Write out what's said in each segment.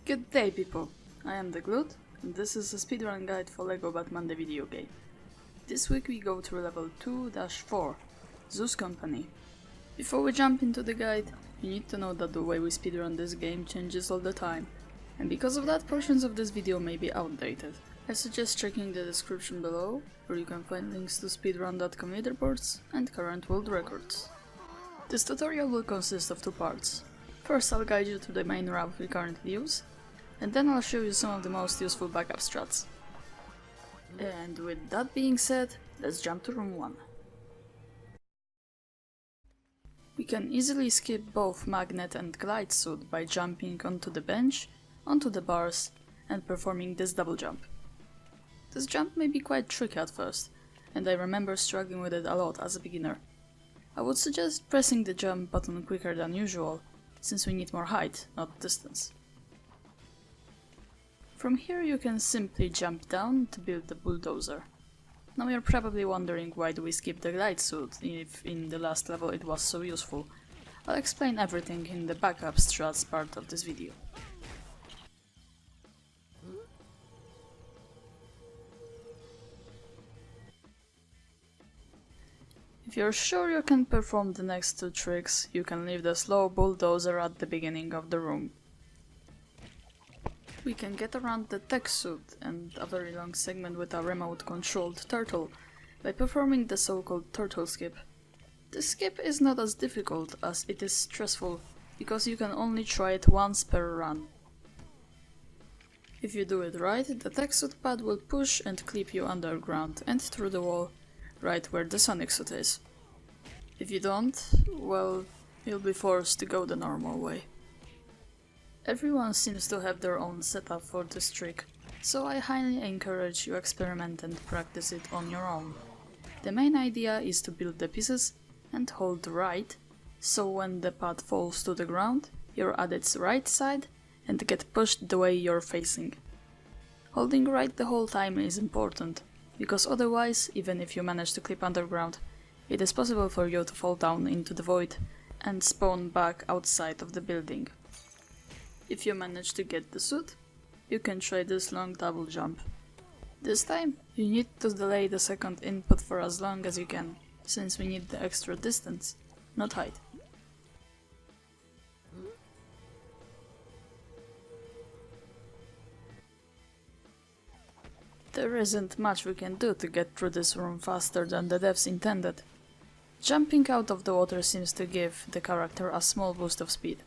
Good day, people. I am the Glut, and this is a speedrun guide for LEGO Batman the video game. This week we go through level 2-4, Zeus Company. Before we jump into the guide, you need to know that the way we speedrun this game changes all the time, and because of that, portions of this video may be outdated. I suggest checking the description below, where you can find links to speedrun.com leaderboards and current world records. This tutorial will consist of two parts. First, I'll guide you to the main route we currently use, and then I'll show you some of the most useful backup strats. And with that being said, let's jump to room 1. We can easily skip both magnet and glide suit by jumping onto the bench, onto the bars, and performing this double jump. This jump may be quite tricky at first, and I remember struggling with it a lot as a beginner. I would suggest pressing the jump button quicker than usual, since we need more height, not distance. From here you can simply jump down to build the bulldozer. Now you're probably wondering why do we skip the glide suit if in the last level it was so useful. I'll explain everything in the backup strats part of this video. If you're sure you can perform the next two tricks, you can leave the slow bulldozer at the beginning of the room. We can get around the tech suit and a very long segment with a remote-controlled turtle by performing the so-called turtle skip. This skip is not as difficult as it is stressful, because you can only try it once per run. If you do it right, the tech suit pad will push and clip you underground and through the wall, right where the sonic suit is. If you don't, well, you'll be forced to go the normal way. Everyone seems to have their own setup for this trick, so I highly encourage you experiment and practice it on your own. The main idea is to build the pieces and hold right, so when the pad falls to the ground, you're at its right side and get pushed the way you're facing. Holding right the whole time is important, because otherwise, even if you manage to clip underground, it is possible for you to fall down into the void and spawn back outside of the building. If you manage to get the suit, you can try this long double jump. This time, you need to delay the second input for as long as you can, since we need the extra distance, not height. There isn't much we can do to get through this room faster than the devs intended. Jumping out of the water seems to give the character a small boost of speed.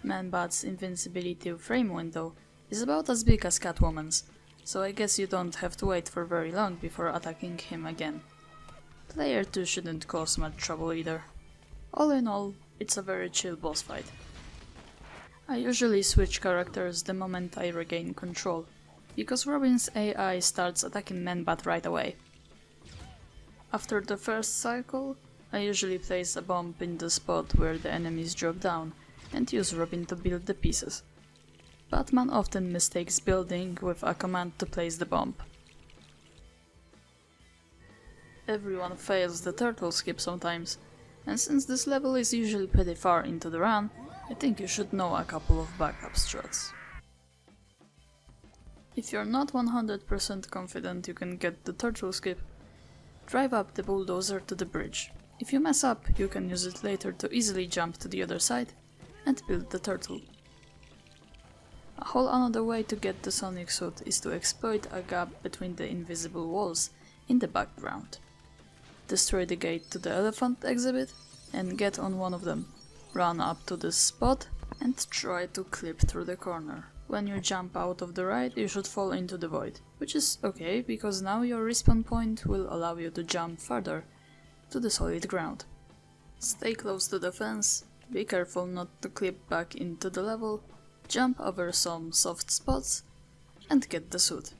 Man-Bat's invincibility frame window is about as big as Catwoman's, so I guess you don't have to wait for very long before attacking him again. Player 2 shouldn't cause much trouble either. All in all, it's a very chill boss fight. I usually switch characters the moment I regain control, because Robin's AI starts attacking Man-Bat right away. After the first cycle, I usually place a bomb in the spot where the enemies drop down, and use Robin to build the pieces. Batman often mistakes building with a command to place the bomb. Everyone fails the turtle skip sometimes, and since this level is usually pretty far into the run, I think you should know a couple of backup strats. If you're not 100% confident you can get the turtle skip, drive up the bulldozer to the bridge. If you mess up, you can use it later to easily jump to the other side and build the turtle. A whole another way to get the sonic suit is to exploit a gap between the invisible walls in the background. Destroy the gate to the elephant exhibit and get on one of them. Run up to this spot and try to clip through the corner. When you jump out of the ride, you should fall into the void, which is okay because now your respawn point will allow you to jump further to the solid ground. Stay close to the fence, be careful not to clip back into the level, jump over some soft spots and get the suit.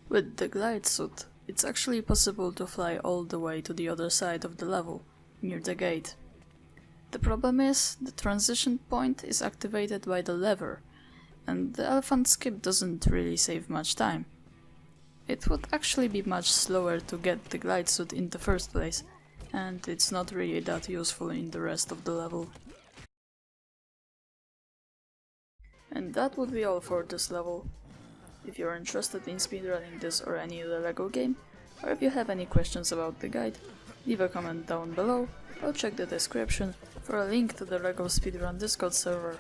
With the glide suit, it's actually possible to fly all the way to the other side of the level, near the gate. The problem is, the transition point is activated by the lever, and the elephant skip doesn't really save much time. It would actually be much slower to get the glide suit in the first place, and it's not really that useful in the rest of the level. And that would be all for this level. If you're interested in speedrunning this or any other LEGO game, or if you have any questions about the guide, leave a comment down below or check the description for a link to the LEGO Speedrun Discord server,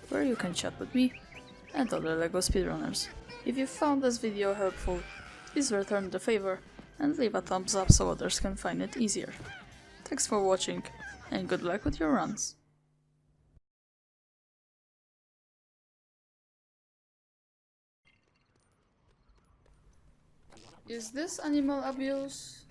where you can chat with me and other LEGO speedrunners. If you found this video helpful, please return the favor and leave a thumbs up so others can find it easier. Thanks for watching, and good luck with your runs! Is this animal abuse?